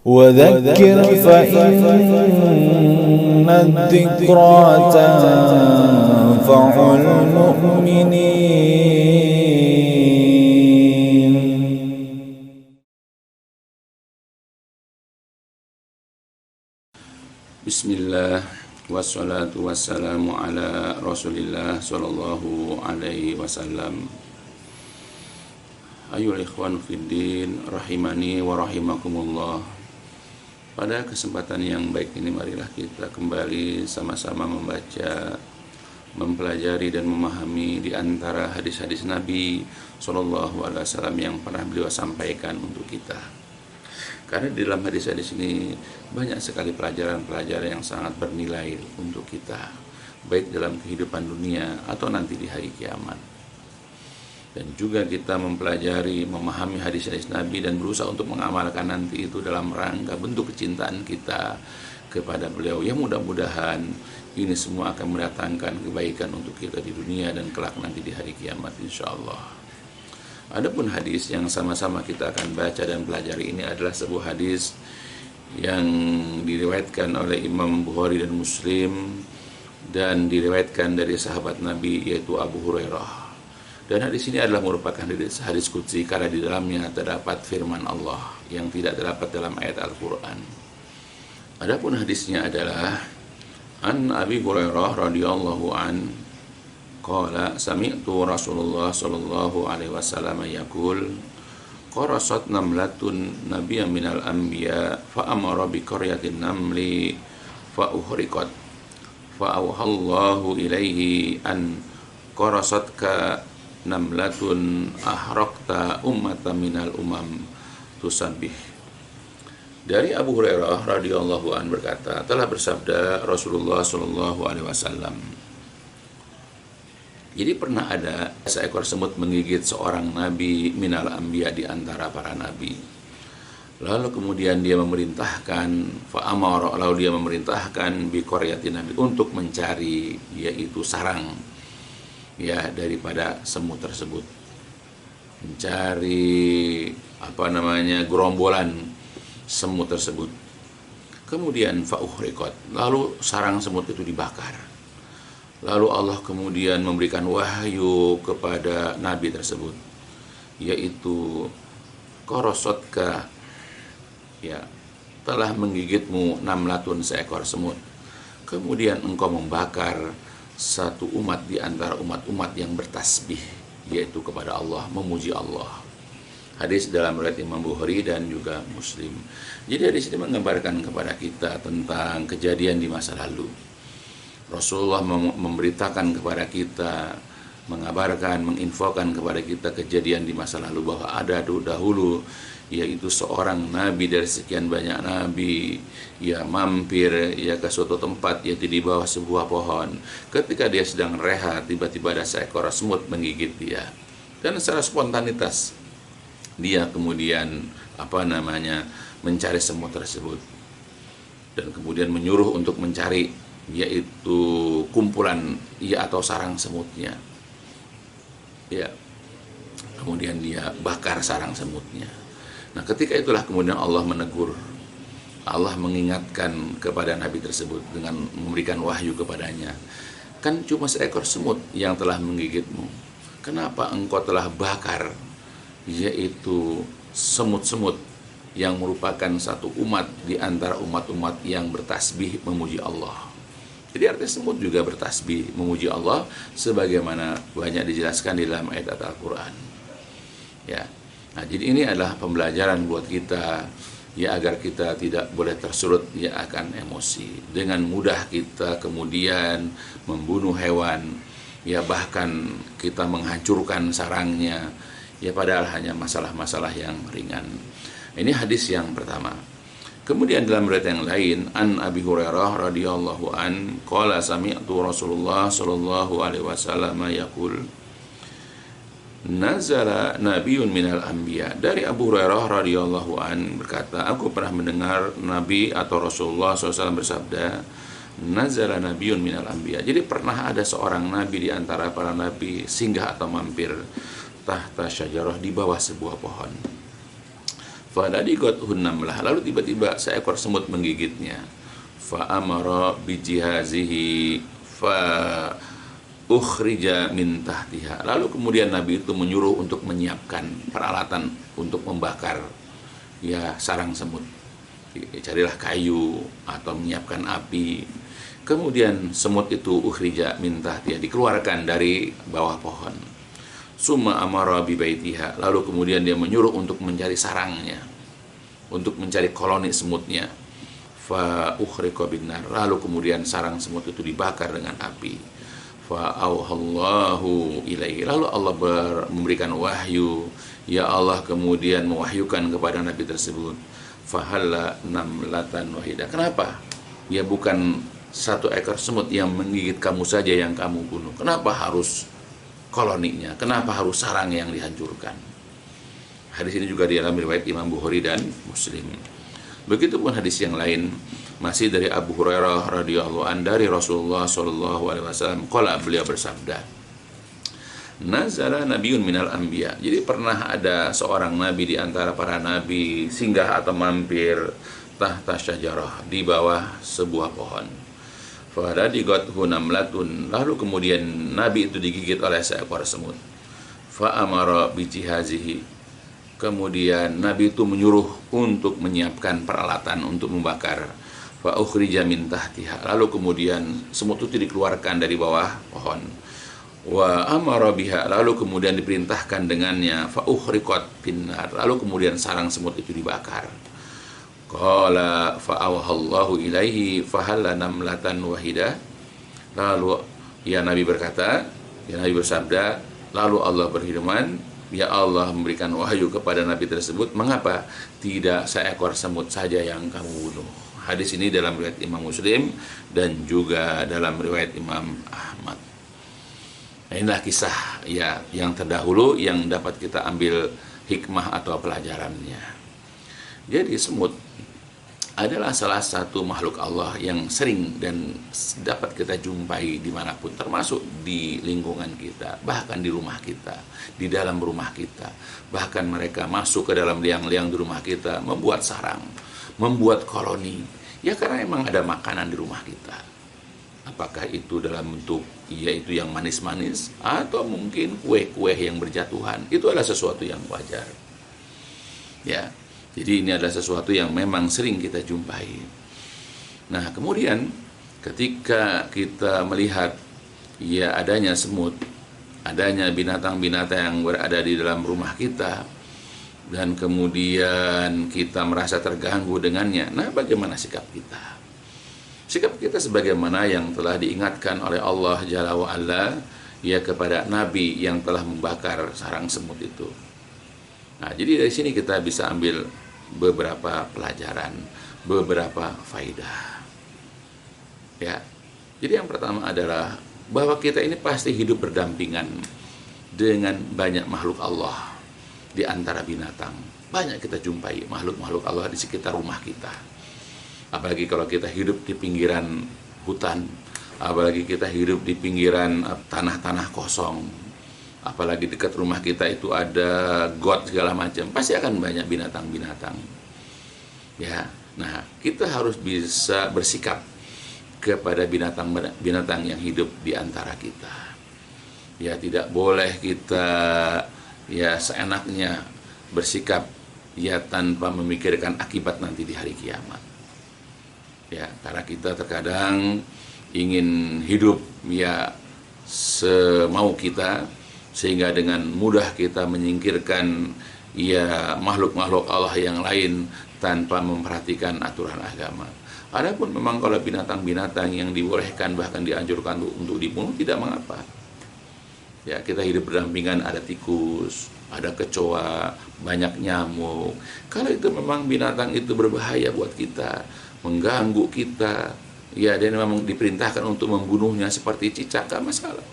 وذكر فإن الذكرى تنفع المؤمنين. Bismillah wassalatu wassalamu ala Rasulillah sallallahu alaihi wasallam. Ayyuhal ikhwan fiddin rahimani wa rahimakumullah. Pada kesempatan yang baik ini marilah kita kembali sama-sama membaca, mempelajari dan memahami di antara hadis-hadis Nabi sallallahu alaihi wasallam yang pernah beliau sampaikan untuk kita. Karena di dalam hadis-hadis ini banyak sekali pelajaran-pelajaran yang sangat bernilai untuk kita, baik dalam kehidupan dunia atau nanti di hari kiamat. Dan juga kita mempelajari, memahami hadis-hadis Nabi dan berusaha untuk mengamalkan nanti itu dalam rangka bentuk kecintaan kita kepada beliau. Yang mudah-mudahan ini semua akan mendatangkan kebaikan untuk kita di dunia dan kelak nanti di hari kiamat insyaallah. Adapun hadis yang sama-sama kita akan baca dan pelajari ini adalah sebuah hadis yang diriwayatkan oleh Imam Bukhari dan Muslim dan diriwayatkan dari sahabat Nabi yaitu Abu Hurairah. Dan hadis ini adalah merupakan hadis qudsi karena di dalamnya terdapat firman Allah yang tidak terdapat dalam ayat Al-Quran. Adapun hadisnya adalah An Abi Hurairah radhiyallahu an qala sami'tu Rasulullah sallallahu alaihi wasallam yaqul qarasat namlatun nabiyyan minal anbiya fa amara bi qaryatin namli fa uhriqat fa awhallahu ilaihi an qarasat ka namlatun ahraqta ummata minal umam tusabbih. Dari Abu Hurairah radhiyallahu an berkata, telah bersabda Rasulullah sallallahu alaihi wasallam, jadi pernah ada seekor semut menggigit seorang nabi minal anbiya di antara para nabi. Lalu kemudian dia memerintahkan fa'amara, lalu dia memerintahkan bi qaryatin nabi untuk mencari yaitu sarang ya daripada semut tersebut, mencari gerombolan semut tersebut. Kemudian fa'uhriqat, lalu sarang semut itu dibakar. Lalu Allah kemudian memberikan wahyu kepada nabi tersebut, yaitu qarasatka, ya telah menggigitmu namlatun, seekor semut. Kemudian engkau membakar satu umat di antara umat-umat yang bertasbih, yaitu kepada Allah, memuji Allah. Hadis dalam riwayat Imam Bukhari dan juga Muslim. Jadi hadis ini menggambarkan kepada kita tentang kejadian di masa lalu. Rasulullah memberitakan kepada kita, mengabarkan, menginfokan kepada kita kejadian di masa lalu bahwa ada dahulu yaitu seorang nabi dari sekian banyak nabi, ya mampir ya ke suatu tempat yaitu di bawah sebuah pohon. Ketika dia sedang rehat, tiba-tiba ada seekor semut menggigit dia. Dan secara spontanitas dia kemudian mencari semut tersebut. Dan kemudian menyuruh untuk mencari yaitu kumpulan atau sarang semutnya. Ya. Kemudian dia bakar sarang semutnya. Nah, ketika itulah kemudian Allah menegur, Allah mengingatkan kepada Nabi tersebut dengan memberikan wahyu kepadanya. Kan cuma seekor semut yang telah menggigitmu. Kenapa engkau telah bakar yaitu semut-semut yang merupakan satu umat di antara umat-umat yang bertasbih memuji Allah. Jadi artinya semut juga bertasbih memuji Allah sebagaimana banyak dijelaskan di dalam ayat Al-Quran. Ya. Nah, jadi ini adalah pembelajaran buat kita ya agar kita tidak boleh tersulut ya akan emosi. Dengan mudah kita kemudian membunuh hewan, ya bahkan kita menghancurkan sarangnya, ya padahal hanya masalah-masalah yang ringan. Ini hadis yang pertama. Kemudian dalam riwayat yang lain, An Abi Hurairah radhiyallahu an qala sami'tu Rasulullah sallallahu alaihi wasallam yaqul nazala nabiyyun minal anbiya. Dari Abu Hurairah radhiyallahu an berkata, aku pernah mendengar Nabi atau Rasulullah SAW bersabda, nazala nabiyyun minal anbiya. Jadi pernah ada seorang nabi di antara para nabi singgah atau mampir tahta syajarah, di bawah sebuah pohon. Fadadiqathun namlah, lalu tiba-tiba seekor semut menggigitnya. Fa amara bijihazihi fa ukhrija min tahtiha. Lalu kemudian Nabi itu menyuruh untuk menyiapkan peralatan untuk membakar ya sarang semut. Carilah kayu atau menyiapkan api. Kemudian semut itu ukhrija min tahtiha, dikeluarkan dari bawah pohon. Summa amara bi baitiha, lalu kemudian dia menyuruh untuk mencari sarangnya, untuk mencari koloni semutnya. Fa ukhriqa binnar, lalu kemudian sarang semut itu dibakar dengan api. Fa auhallahu ilaihi, lalu Allah memberikan wahyu, ya Allah kemudian mewahyukan kepada Nabi tersebut. Fahalla namlatan wahida, kenapa? Ya bukan satu ekor semut yang menggigit kamu saja yang kamu bunuh, kenapa harus koloninya, kenapa harus sarang yang dihancurkan? Hadis ini juga di dalam riwayat Imam Bukhari dan Muslim. Begitupun hadis yang lain masih dari Abu Hurairah radhiyallahu anhu dari Rasulullah sallallahu alaihi wasallam, qala, beliau bersabda, nazala nabiyyun minal anbiya. Jadi pernah ada seorang nabi di antara para nabi singgah atau mampir tahta syajarah, di bawah sebuah pohon. Fadadiqathu namlatun, lalu kemudian Nabi itu digigit oleh seekor semut. Fa amara bijihazihi, kemudian Nabi itu menyuruh untuk menyiapkan peralatan untuk membakar. Fa ukhrija min tahtiha, lalu kemudian semut itu dikeluarkan dari bawah pohon. Wa amara biha, lalu kemudian diperintahkan dengannya. Fa ukhriqat binnar, lalu kemudian sarang semut itu dibakar. Qala fa'awahallahu ilaihi fahalla namlatan wahidah. Lalu ya Nabi berkata, ya Nabi bersabda, lalu Allah berfirman, ya Allah memberikan wahyu kepada Nabi tersebut, mengapa tidak seekor semut saja yang kamu bunuh? Hadis ini dalam riwayat Imam Muslim dan juga dalam riwayat Imam Ahmad. Nah, inilah kisah ya yang terdahulu yang dapat kita ambil hikmah atau pelajarannya. Jadi semut adalah salah satu makhluk Allah yang sering dan dapat kita jumpai dimanapun, termasuk di lingkungan kita, bahkan di rumah kita, di dalam rumah kita. Bahkan mereka masuk ke dalam liang-liang di rumah kita, membuat sarang, membuat koloni. Ya karena memang ada makanan di rumah kita. Apakah itu dalam bentuk yaitu yang manis-manis, atau mungkin kue-kue yang berjatuhan, itu adalah sesuatu yang wajar. Ya. Jadi ini adalah sesuatu yang memang sering kita jumpai. Nah, kemudian ketika kita melihat ya adanya semut, adanya binatang-binatang yang berada di dalam rumah kita, dan kemudian kita merasa terganggu dengannya, nah bagaimana sikap kita? Sikap kita sebagaimana yang telah diingatkan oleh Allah Jalla wa'ala ya kepada Nabi yang telah membakar sarang semut itu. Nah, jadi dari sini kita bisa ambil beberapa pelajaran, beberapa faidah. Ya. Jadi yang pertama adalah bahwa kita ini pasti hidup berdampingan dengan banyak makhluk Allah di antara binatang. Banyak kita jumpai makhluk-makhluk Allah di sekitar rumah kita. Apalagi kalau kita hidup di pinggiran hutan, apalagi kita hidup di pinggiran tanah-tanah kosong, apalagi dekat rumah kita itu ada got segala macam, pasti akan banyak binatang-binatang. Ya, nah kita harus bisa bersikap kepada binatang-binatang yang hidup di antara kita. Ya tidak boleh kita ya seenaknya bersikap ya tanpa memikirkan akibat nanti di hari kiamat. Ya, karena kita terkadang ingin hidup ya semau kita, sehingga dengan mudah kita menyingkirkan ya makhluk-makhluk Allah yang lain tanpa memperhatikan aturan agama. Adapun memang kalau binatang-binatang yang dibolehkan bahkan dianjurkan untuk dibunuh tidak mengapa. Ya, kita hidup berdampingan, ada tikus, ada kecoa, banyak nyamuk. Kalau itu memang binatang itu berbahaya buat kita, mengganggu kita, ya dan memang diperintahkan untuk membunuhnya seperti cicak, gak masalah.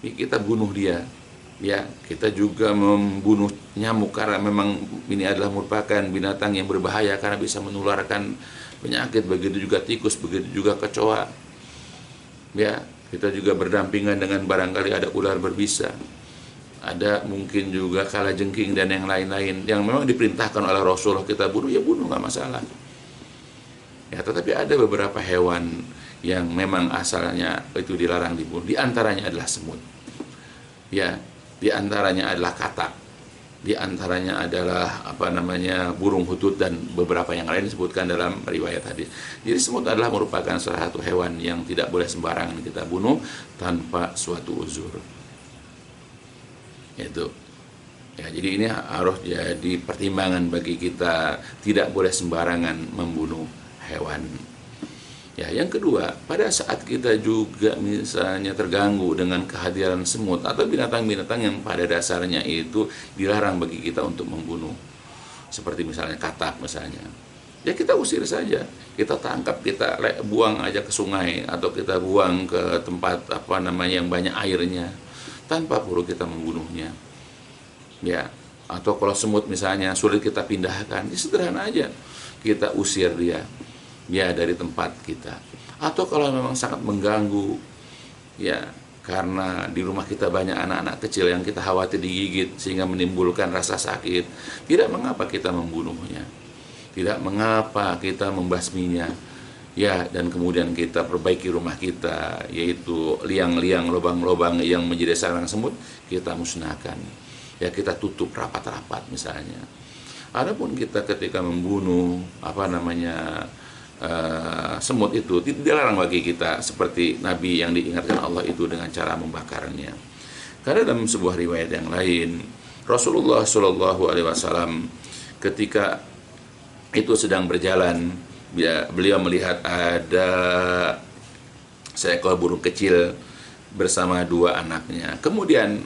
Kita bunuh dia. Ya, kita juga membunuh nyamuk karena memang ini adalah merupakan binatang yang berbahaya karena bisa menularkan penyakit. Begitu juga tikus, begitu juga kecoa. Ya, kita juga berdampingan dengan barangkali ada ular berbisa. ada mungkin juga kalajengking dan yang lain-lain yang memang diperintahkan oleh Rasulullah kita bunuh, ya bunuh, nggak masalah. Ya, tetapi ada beberapa hewan yang memang asalnya itu dilarang dibunuh. Di antaranya adalah semut. Ya, di antaranya adalah katak. Di antaranya adalah burung hutut dan beberapa yang lain disebutkan dalam riwayat hadis. Jadi semut adalah merupakan salah satu hewan yang tidak boleh sembarangan kita bunuh tanpa suatu uzur. Itu. Ya, jadi ini harus jadi pertimbangan bagi kita, tidak boleh sembarangan membunuh hewan. Ya, yang kedua, pada saat kita juga misalnya terganggu dengan kehadiran semut atau binatang-binatang yang pada dasarnya itu dilarang bagi kita untuk membunuh, seperti misalnya katak misalnya, ya kita usir saja, kita tangkap, kita buang aja ke sungai atau kita buang ke tempat yang banyak airnya, tanpa perlu kita membunuhnya. Ya, atau kalau semut misalnya sulit kita pindahkan, ya sederhana aja, kita usir dia ya dari tempat kita. Atau kalau memang sangat mengganggu, ya karena di rumah kita banyak anak-anak kecil yang kita khawatir digigit sehingga menimbulkan rasa sakit, tidak mengapa kita membunuhnya, tidak mengapa kita membasminya, ya, dan kemudian kita perbaiki rumah kita, yaitu liang-liang, lubang-lubang yang menjadi sarang semut, kita musnahkan, ya, kita tutup rapat-rapat misalnya. Adapun kita ketika membunuh semut itu tidak dilarang bagi kita, seperti Nabi yang diingatkan Allah itu dengan cara membakarnya. Karena dalam sebuah riwayat yang lain, Rasulullah Shallallahu Alaihi Wasallam ketika itu sedang berjalan, beliau melihat ada seekor burung kecil bersama dua anaknya. Kemudian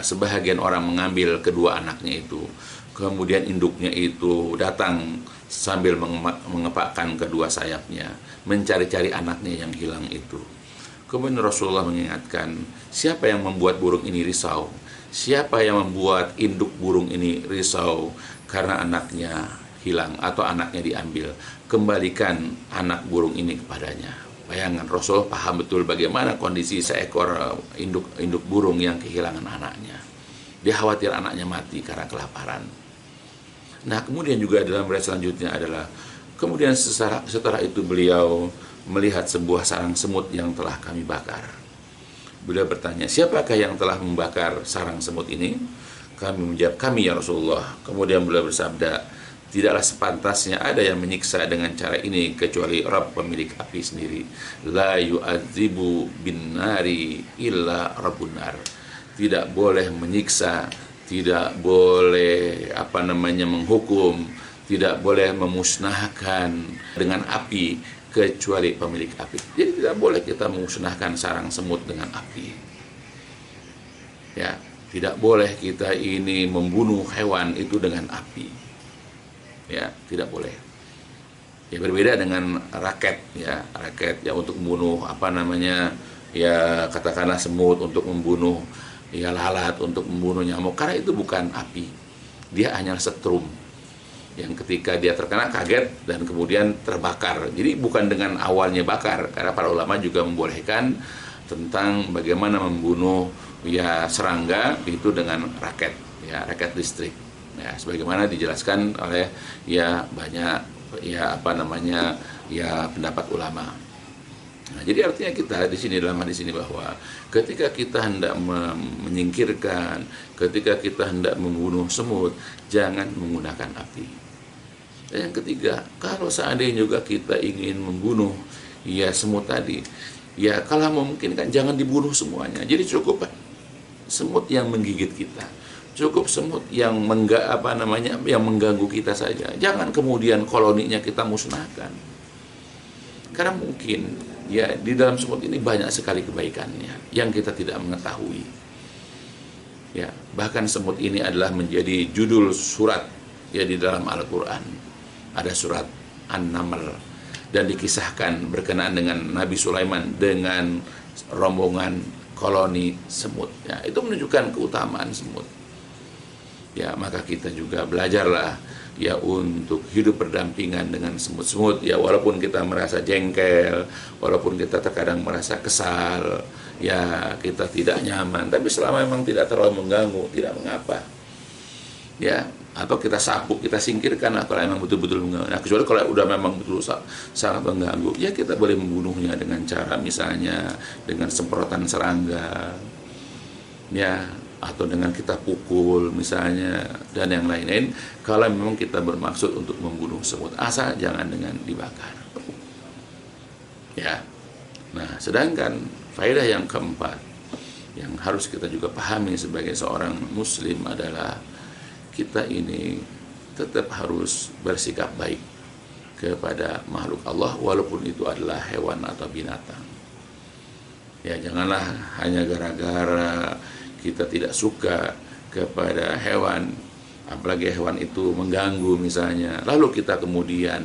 sebahagian orang mengambil kedua anaknya itu. Kemudian induknya itu datang sambil mengepakkan kedua sayapnya, mencari-cari anaknya yang hilang itu. Kemudian Rasulullah mengingatkan, siapa yang membuat burung ini risau? Siapa yang membuat induk burung ini risau karena anaknya hilang atau anaknya diambil? Kembalikan anak burung ini kepadanya. Bayangkan, Rasul paham betul bagaimana kondisi seekor induk burung yang kehilangan anaknya. Dia khawatir anaknya mati karena kelaparan. Nah, kemudian juga dalam riwayat selanjutnya adalah, kemudian setelah itu beliau melihat sebuah sarang semut yang telah kami bakar. Beliau bertanya, siapakah yang telah membakar sarang semut ini? Kami menjawab, kami ya Rasulullah. Kemudian beliau bersabda, tidaklah sepantasnya ada yang menyiksa dengan cara ini kecuali Rabb pemilik api sendiri. La yu'adzibu bin nari illa rabbun nar. Tidak boleh menyiksa, tidak boleh menghukum, tidak boleh memusnahkan dengan api kecuali pemilik api. Jadi tidak boleh kita memusnahkan sarang semut dengan api. Ya, tidak boleh kita ini membunuh hewan itu dengan api. Ya, tidak boleh. Ya, berbeda dengan raket ya untuk membunuh ya katakanlah semut, untuk membunuh ya lalat, untuk membunuh nyamuk, karena itu bukan api, dia hanya setrum yang ketika dia terkena kaget dan kemudian terbakar. Jadi bukan dengan awalnya bakar, karena para ulama juga membolehkan tentang bagaimana membunuh ya serangga itu dengan raket listrik ya, sebagaimana dijelaskan oleh ya banyak pendapat ulama. Nah, jadi artinya kita di sini dalam hadis ini bahwa ketika kita hendak menyingkirkan, ketika kita hendak membunuh semut, jangan menggunakan api. Dan yang ketiga, kalau seandainya juga kita ingin membunuh ya semut tadi, ya kalau memungkinkan jangan dibunuh semuanya. Jadi cukup semut yang menggigit kita, cukup semut yang yang mengganggu kita saja. Jangan kemudian koloninya kita musnahkan. Karena mungkin ya di dalam semut ini banyak sekali kebaikannya yang kita tidak mengetahui. Ya, bahkan semut ini adalah menjadi judul surat ya di dalam Al-Qur'an. Ada surat An-Naml dan dikisahkan berkenaan dengan Nabi Sulaiman dengan rombongan koloni semut. Ya, itu menunjukkan keutamaan semut. Ya, maka kita juga belajarlah ya untuk hidup berdampingan dengan semut-semut, ya walaupun kita merasa jengkel, walaupun kita terkadang merasa kesal, ya kita tidak nyaman, tapi selama memang tidak terlalu mengganggu, tidak mengapa. Ya, atau kita sapu, kita singkirkan lah kalau memang betul-betul mengganggu. Nah, kecuali kalau udah memang betul sangat mengganggu, ya kita boleh membunuhnya dengan cara misalnya dengan semprotan serangga, ya, atau dengan kita pukul misalnya, dan yang lain-lain, kalau memang kita bermaksud untuk membunuh semut, asal jangan dengan dibakar. Ya. Nah, sedangkan faedah yang keempat yang harus kita juga pahami sebagai seorang muslim adalah kita ini tetap harus bersikap baik kepada makhluk Allah walaupun itu adalah hewan atau binatang. Ya, janganlah hanya gara-gara kita tidak suka kepada hewan, apalagi hewan itu mengganggu misalnya, lalu kita kemudian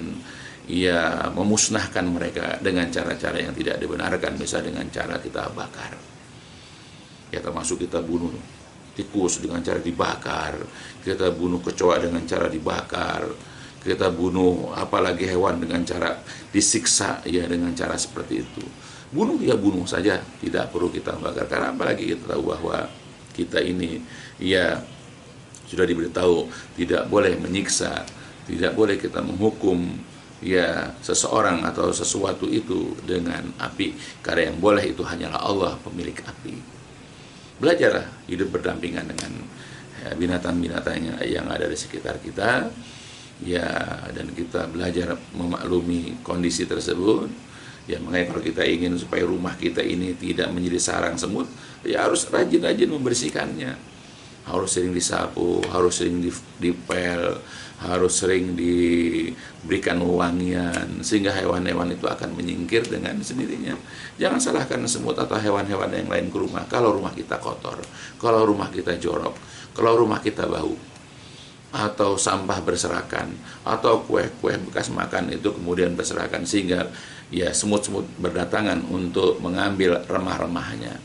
ya memusnahkan mereka dengan cara-cara yang tidak dibenarkan, misalnya dengan cara kita bakar. Ya, termasuk kita bunuh tikus dengan cara dibakar, kita bunuh kecoa dengan cara dibakar, kita bunuh apalagi hewan dengan cara disiksa, ya dengan cara seperti itu. Bunuh ya bunuh saja, tidak perlu kita bakar, karena apalagi kita tahu bahwa kita ini ya sudah diberitahu tidak boleh menyiksa, tidak boleh kita menghukum ya seseorang atau sesuatu itu dengan api, karena yang boleh itu hanyalah Allah pemilik api. Belajarlah hidup berdampingan dengan binatang-binatang yang ada di sekitar kita, ya, dan kita belajar memaklumi kondisi tersebut. Ya, makanya kalau kita ingin supaya rumah kita ini tidak menjadi sarang semut, ya harus rajin-rajin membersihkannya. Harus sering disapu, harus sering dipel, harus sering diberikan wewangian, sehingga hewan-hewan itu akan menyingkir dengan sendirinya. Jangan salahkan semut atau hewan-hewan yang lain ke rumah kalau rumah kita kotor, kalau rumah kita jorok, kalau rumah kita bau, atau sampah berserakan, atau kue-kue bekas makan itu kemudian berserakan, sehingga ya semut-semut berdatangan untuk mengambil remah-remahnya.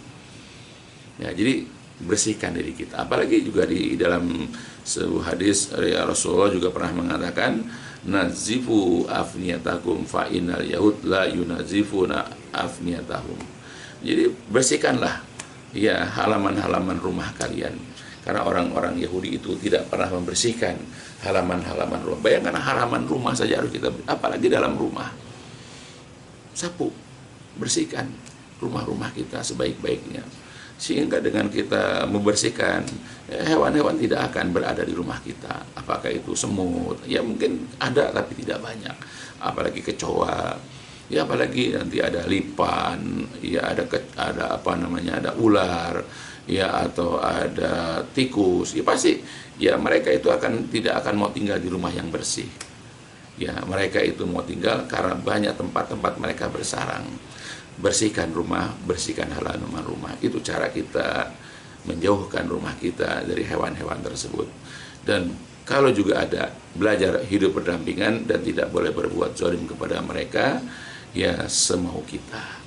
Ya, jadi bersihkan diri kita. Apalagi juga di dalam sebuah hadis ya, Rasulullah juga pernah mengatakan, nazifu afniyatakum fa innal yahud la yunazifuna afniyatahum. Jadi bersihkanlah ya halaman-halaman rumah kalian, karena orang-orang Yahudi itu tidak pernah membersihkan halaman-halaman rumah. Bayangkan halaman rumah saja harus kita, apalagi dalam rumah. Sapu, bersihkan rumah-rumah kita sebaik-baiknya, sehingga dengan kita membersihkan, hewan-hewan tidak akan berada di rumah kita. Apakah itu semut, ya mungkin ada tapi tidak banyak, apalagi kecoa, ya apalagi nanti ada lipan, ya ada ada ular, ya atau ada tikus, ya pasti ya mereka itu tidak akan mau tinggal di rumah yang bersih. Ya, mereka itu mau tinggal karena banyak tempat-tempat mereka bersarang. Bersihkan rumah, bersihkan halaman rumah. Itu cara kita menjauhkan rumah kita dari hewan-hewan tersebut. Dan kalau juga ada, belajar hidup berdampingan dan tidak boleh berbuat zalim kepada mereka, ya semau kita.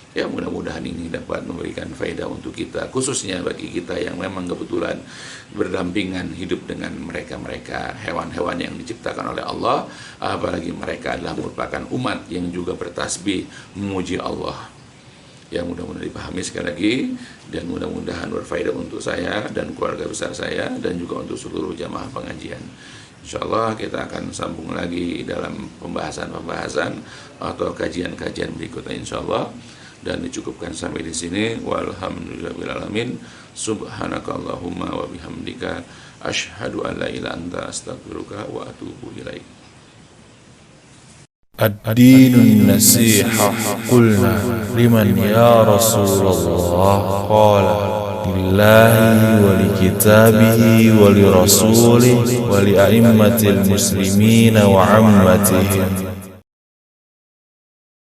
Ya, mudah-mudahan ini dapat memberikan faedah untuk kita, khususnya bagi kita yang memang kebetulan berdampingan hidup dengan mereka-mereka hewan-hewan yang diciptakan oleh Allah, apalagi mereka adalah merupakan umat yang juga bertasbih memuji Allah. Ya, mudah-mudahan dipahami sekali lagi, dan mudah-mudahan berfaedah untuk saya dan keluarga besar saya, dan juga untuk seluruh jamaah pengajian. InsyaAllah kita akan sambung lagi dalam pembahasan-pembahasan atau kajian-kajian berikutnya insyaallah. Dan dicukupkan sampai di sini. Walhamdulillahirrahmanirrahim. Subhanakallahumma wa bihamdika asyhadu an la ilaha illa anta astaghfiruka wa atubu ilaik. الدين النصيحة قلنا لمن يا رسول الله قال لله ولكتابه ولرسوله ولأئمة المسلمين وعمتهم